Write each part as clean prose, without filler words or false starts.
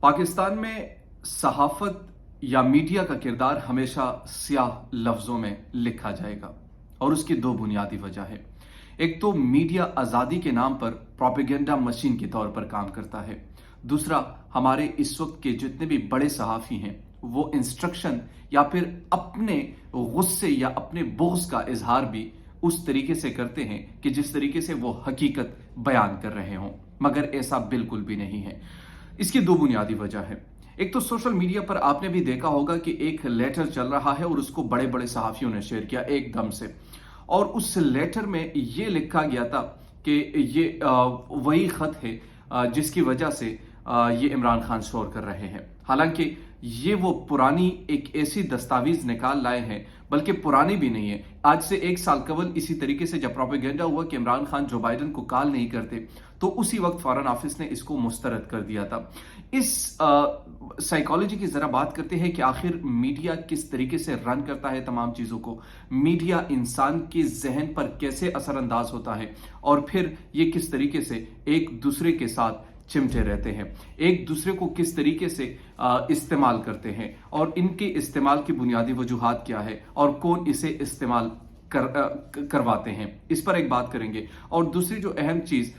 पाकिस्तान में सहाफत या मीडिया का किरदार हमेशा स्याह लफ्जों में लिखा जाएगा और उसकी दो बुनियादी वजह है। एक तो मीडिया आज़ादी के नाम पर प्रोपेगेंडा मशीन के तौर पर काम करता है। दूसरा, हमारे इस वक्त के जितने भी बड़े सहाफ़ी हैं वो इंस्ट्रक्शन या फिर अपने गुस्से या अपने बुग़्ज़ का इजहार भी उस तरीके से करते हैं कि जिस तरीके से वो हकीकत बयान कर रहे हों, मगर ऐसा बिल्कुल भी नहीं है। इसकी दो बुनियादी वजह है। एक तो सोशल मीडिया पर आपने भी देखा होगा कि एक लेटर चल रहा है और उसको बड़े बड़े सहाफ़ियों ने शेयर किया एकदम से, और उस लेटर में ये लिखा गया था कि ये वही ख़त है जिसकी वजह से ये इमरान खान शोर कर रहे हैं। हालांकि ये वो पुरानी एक ऐसी दस्तावेज निकाल लाए हैं, बल्कि पुरानी भी नहीं है, आज से एक साल कबल इसी तरीके से जब प्रोपेगेंडा हुआ कि इमरान खान जो बाइडन को कॉल नहीं करते, तो उसी वक्त फॉरेन ऑफिस ने इसको मुस्तरद कर दिया था। इस साइकोलॉजी की जरा बात करते हैं कि आखिर मीडिया किस तरीके से रन करता है तमाम चीजों को, मीडिया इंसान के जहन पर कैसे असरअंदाज होता है और फिर ये किस तरीके से एक दूसरे के साथ चिमटे रहते हैं, एक दूसरे को किस तरीके से इस्तेमाल करते हैं और इनके इस्तेमाल की बुनियादी वजूहात क्या है और कौन इसे इस्तेमाल करवाते हैं, इस पर एक बात करेंगे। और दूसरी जो अहम चीज,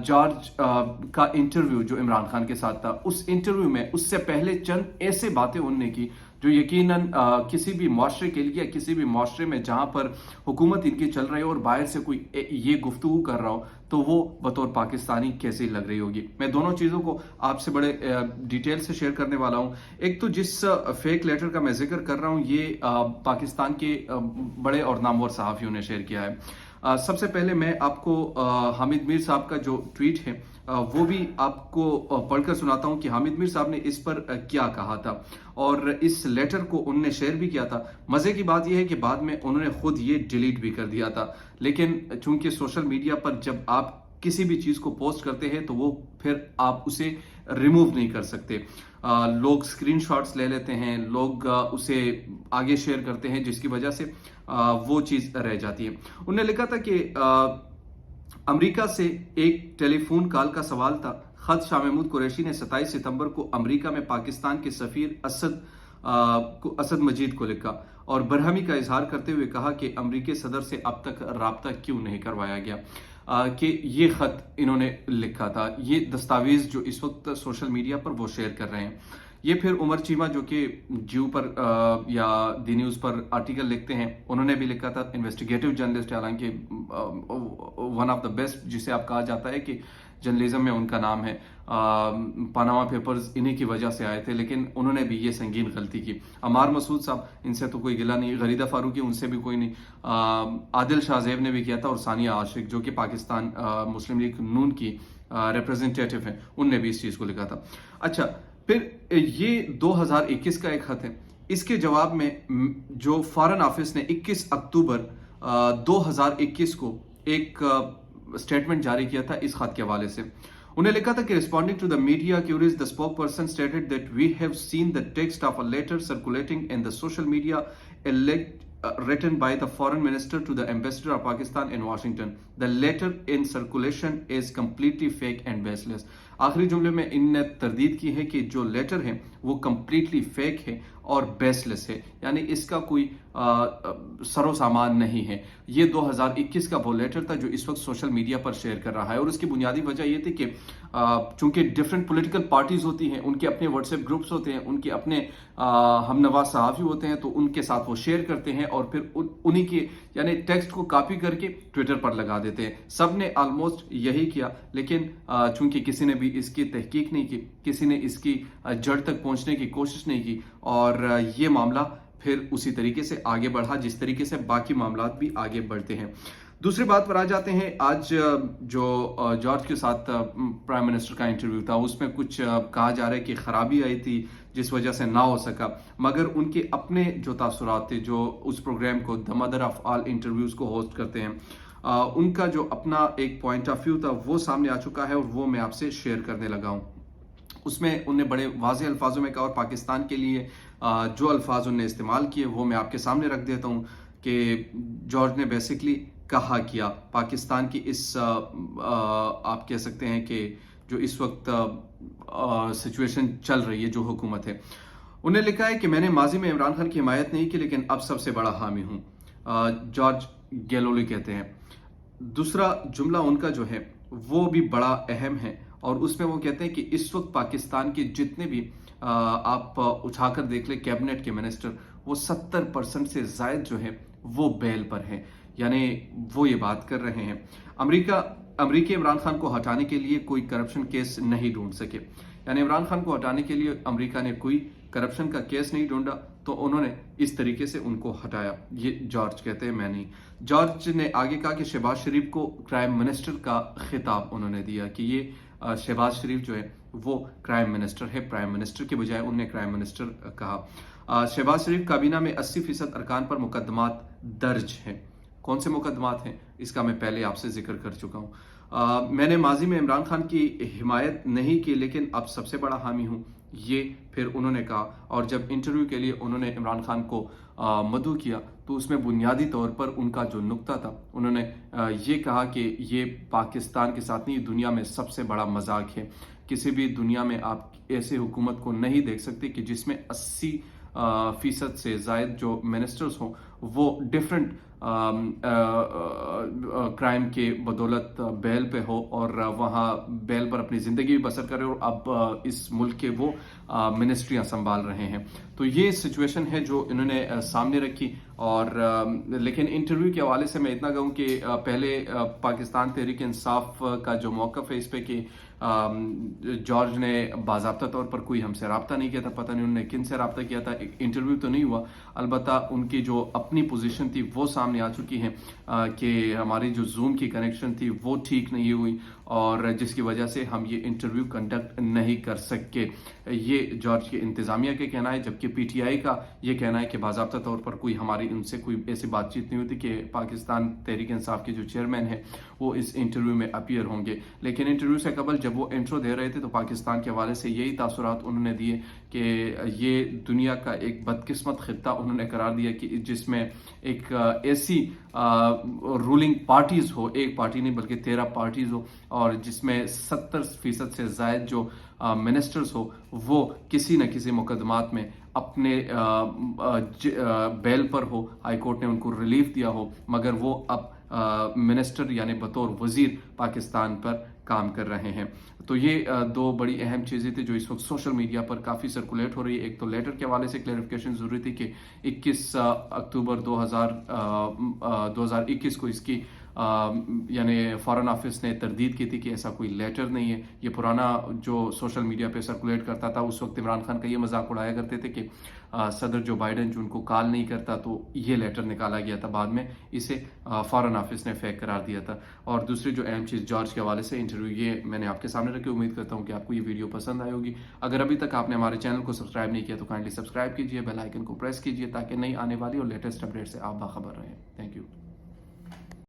जॉर्ज का इंटरव्यू जो इमरान खान के साथ था, उस इंटरव्यू में उससे पहले चंद ऐसे बातें उन्होंने की जो यकीनन किसी भी मुआशरे के लिए, किसी भी मुआशरे में जहां पर हुकूमत इनकी चल रही हो और बाहर से कोई ये गुफ्तगू कर रहा हो, तो वो बतौर पाकिस्तानी कैसी लग रही होगी। मैं दोनों चीज़ों को आपसे बड़े डिटेल से शेयर करने वाला हूँ। एक तो जिस फेक लेटर का मैं जिक्र कर रहा हूँ, ये पाकिस्तान के बड़े और नामवर सहाफ़ियों ने शेयर किया है। सबसे पहले मैं आपको हामिद मीर साहब का जो ट्वीट है वो भी आपको पढ़कर सुनाता हूं कि हामिद मीर साहब ने इस पर क्या कहा था और इस लेटर को उन्होंने शेयर भी किया था। मजे की बात यह है कि बाद में उन्होंने खुद ये डिलीट भी कर दिया था, लेकिन चूंकि सोशल मीडिया पर जब आप किसी भी चीज को पोस्ट करते हैं तो वो फिर आप उसे रिमूव नहीं कर सकते। लोग स्क्रीनशॉट्स ले लेते हैं, लोग उसे आगे शेयर करते हैं, जिसकी वजह से वो चीज रह जाती है। उन्होंने लिखा था कि अमेरिका से एक टेलीफोन कॉल का सवाल था। खत शाह महमूद कुरैशी ने 27 सितंबर को अमेरिका में पाकिस्तान के सफीर असद मजीद को लिखा और बरहमी का इजहार करते हुए कहा कि अमेरिकी सदर से अब तक राब्ता क्यों नहीं करवाया गया। कि ये खत इन्होंने लिखा था, ये दस्तावेज जो इस वक्त सोशल मीडिया पर वो शेयर कर रहे हैं। ये फिर उमर चीमा जो कि जीव पर या दी न्यूज़ पर आर्टिकल लिखते हैं, उन्होंने भी लिखा था। इन्वेस्टिगेटिव जर्नलिस्ट, हालांकि वन ऑफ द बेस्ट जिसे आप कहा जाता है कि जर्नलिज्म में उनका नाम है। पानामा पेपर्स इन्हीं की वजह से आए थे, लेकिन उन्होंने भी ये संगीन गलती की। अमार मसूद साहब, इनसे तो कोई गिला नहीं, गरीदा फारूकी उनसे भी कोई नहीं। आदिल शाहजेब ने भी किया था और सानिया आशिक जो कि पाकिस्तान मुस्लिम लीग नून की रिप्रेजेंटेटिव है, उनने भी इस चीज़ को लिखा था। अच्छा, फिर ये 2021 का एक खत है। इसके जवाब में जो फॉरेन ऑफिस ने 21 अक्टूबर 2021 को एक स्टेटमेंट जारी किया था इस खत के हवाले से। उन्हें लिखा था कि responding to the media queries, the spokesperson stated that we have seen the text of a letter circulating in the social media written by the foreign minister to the ambassador of Pakistan in Washington. The letter in circulation is completely fake and baseless. आखिरी जुमले में इनने तरदीद की है कि जो letter है वो completely fake है और बेसलेस है, यानी इसका कोई सरो सामान नहीं है। ये 2021 का वो लेटर था जो इस वक्त सोशल मीडिया पर शेयर कर रहा है और उसकी बुनियादी वजह ये थी कि चूंकि डिफरेंट पॉलिटिकल पार्टीज होती हैं, उनके अपने व्हाट्सएप ग्रुप्स होते हैं, उनके अपने हमनवा सहाफ़ी होते हैं, तो उनके साथ वो शेयर करते हैं और फिर उन्हीं के यानी टेक्स्ट को कॉपी करके ट्विटर पर लगा देते हैं। सब ने ऑलमोस्ट यही किया, लेकिन चूंकि किसी ने भी इसकी तहकीक नहीं की, किसी ने इसकी जड़ तक पहुंचने की कोशिश नहीं की और ये मामला फिर उसी तरीके से आगे बढ़ा जिस तरीके से बाकी मामला भी आगे बढ़ते हैं। दूसरी बात पर आ जाते हैं। आज जो जॉर्ज के साथ प्राइम मिनिस्टर का इंटरव्यू था, उसमें कुछ कहा जा रहा है कि खराबी आई थी जिस वजह से ना हो सका, मगर उनके अपने जो तासुरात थे, जो उस प्रोग्राम को the mother of all interviews को होस्ट करते हैं, उनका जो अपना एक पॉइंट ऑफ व्यू था वो सामने आ चुका है और वो मैं आपसे शेयर करने लगा हूँ। उसमें उन्हें बड़े वाज़ेह अल्फाजों में कहा और पाकिस्तान के लिए जो अल्फाज उन्हें इस्तेमाल किए वो मैं आपके सामने रख देता हूँ कि जॉर्ज ने बेसिकली कहा किया पाकिस्तान की इस आप कह सकते हैं कि जो इस वक्त सिचुएशन चल रही है, जो हुकूमत है। उन्हें लिखा है कि मैंने माजी में इमरान खान की हिमायत नहीं की, लेकिन अब सबसे बड़ा हामी हूं। जॉर्ज गैलोली कहते हैं। दूसरा जुमला उनका जो है वो भी बड़ा अहम है, और उसमें वो कहते हैं कि इस वक्त पाकिस्तान के जितने भी आप उठाकर देख ले कैबिनेट के मिनिस्टर, वो 70% से जायद जो है वो बेल पर हैं। यानी वो ये बात कर रहे हैं अमरीकी इमरान खान को हटाने के लिए कोई करप्शन केस नहीं ढूंढ सके। यानी इमरान खान को हटाने के लिए अमेरिका ने कोई करप्शन का केस नहीं ढूंढा, तो उन्होंने इस तरीके से उनको हटाया। ये जॉर्ज कहते हैं, मैं नहीं। जॉर्ज ने आगे कहा कि शहबाज शरीफ को क्राइम मिनिस्टर का खिताब उन्होंने दिया कि ये शहबाज शरीफ जो है वो क्राइम मिनिस्टर है, प्राइम मिनिस्टर के बजाय उन्हें क्राइम मिनिस्टर कहा। शहबाज शरीफ काबीना में 80% अरकान पर मुकदमात दर्ज हैं। कौन से मुकदमात हैं इसका मैं पहले आपसे जिक्र कर चुका हूँ। मैंने माजी में इमरान खान की हिमायत नहीं की, लेकिन अब सबसे बड़ा हामी हूँ, ये फिर उन्होंने कहा। और जब इंटरव्यू के लिए उन्होंने इमरान खान को मदऊ किया, तो उसमें बुनियादी तौर पर उनका जो नुक्ता था, उन्होंने ये कहा कि ये पाकिस्तान के साथ नहीं, दुनिया में सबसे बड़ा मजाक है। किसी भी दुनिया में आप ऐसे हुकूमत को नहीं देख सकते कि जिसमें 80% से जायद जो मिनिस्टर्स हों वो डिफरेंट क्राइम के बदौलत बेल पे हो, और वहाँ बेल पर अपनी ज़िंदगी भी बसर करे, और अब इस मुल्क के वो मिनिस्ट्रियाँ संभाल रहे हैं। तो ये सिचुएशन है जो इन्होंने सामने रखी। और लेकिन इंटरव्यू के हवाले से मैं इतना कहूँ कि पहले पाकिस्तान तहरीक इंसाफ का जो मौक़िफ़ है इस पे कि जॉर्ज ने बाज़ाब्ता तौर पर कोई हमसे रब्ता नहीं किया था, पता नहीं उन्होंने किन से रब्ता किया था, इंटरव्यू तो नहीं हुआ। अलबत्ता उनकी जो अपनी पोजीशन थी वो सामने आ चुकी है कि हमारी जो जूम की कनेक्शन थी वो ठीक नहीं हुई, और जिसकी वजह से हम ये इंटरव्यू कंडक्ट नहीं कर सके। ये जॉर्ज के इंतज़ामिया के कहना है, जबकि पीटीआई का ये कहना है कि बाज़ाब्ता तौर पर कोई हमारी उनसे कोई ऐसी बातचीत नहीं होती कि पाकिस्तान तहरीक इंसाफ के जो चेयरमैन है वो इस इंटरव्यू में अपीयर होंगे। लेकिन इंटरव्यू से कबल जब वो इंट्रो दे रहे थे तो पाकिस्तान के हवाले से यही तासुरात उन्होंने दिए कि ये दुनिया का एक बदकिस्मत खित्ता उन्होंने करार दिया कि जिसमें एक ऐसी रूलिंग पार्टीज हो, एक पार्टी नहीं बल्कि 13 पार्टीज हो, और जिसमें 70% से जायद जो मिनिस्टर्स हो वो किसी न किसी मुकदमात में अपने बेल पर हो, हाई कोर्ट ने उनको रिलीफ दिया हो, मगर वो अब मिनिस्टर यानी बतौर वजीर पाकिस्तान पर काम कर रहे हैं। तो ये दो बड़ी अहम चीज़ें थी जो इस वक्त सोशल मीडिया पर काफ़ी सर्कुलेट हो रही है। एक तो लेटर के हवाले से क्लैरिफिकेशन ज़रूरी थी कि 21 अक्टूबर 2021 को इसकी यानी फॉरेन ऑफिस ने तरदीद की थी कि ऐसा कोई लेटर नहीं है। ये पुराना जो सोशल मीडिया पे सर्कुलेट करता था, उस वक्त इमरान खान का ये मजाक उड़ाया करते थे कि सदर जो बाइडन जो उनको कॉल नहीं करता, तो ये लेटर निकाला गया था, बाद में इसे फॉरेन ऑफिस ने फेक करार दिया था। और दूसरी जो अहम चीज़ जॉर्ज के हवाले से इंटरव्यू, ये मैंने आपके सामने रखी। उम्मीद करता हूँ कि आपको ये वीडियो पसंद आई होगी। अगर अभी तक आपने हमारे चैनल को सब्सक्राइब नहीं किया तो काइंडली सब्सक्राइब कीजिए, बेल आइकन को प्रेस कीजिए ताकि नई आने वाली और लेटेस्ट अपडेट से आप बाखबर रहें। Thank you.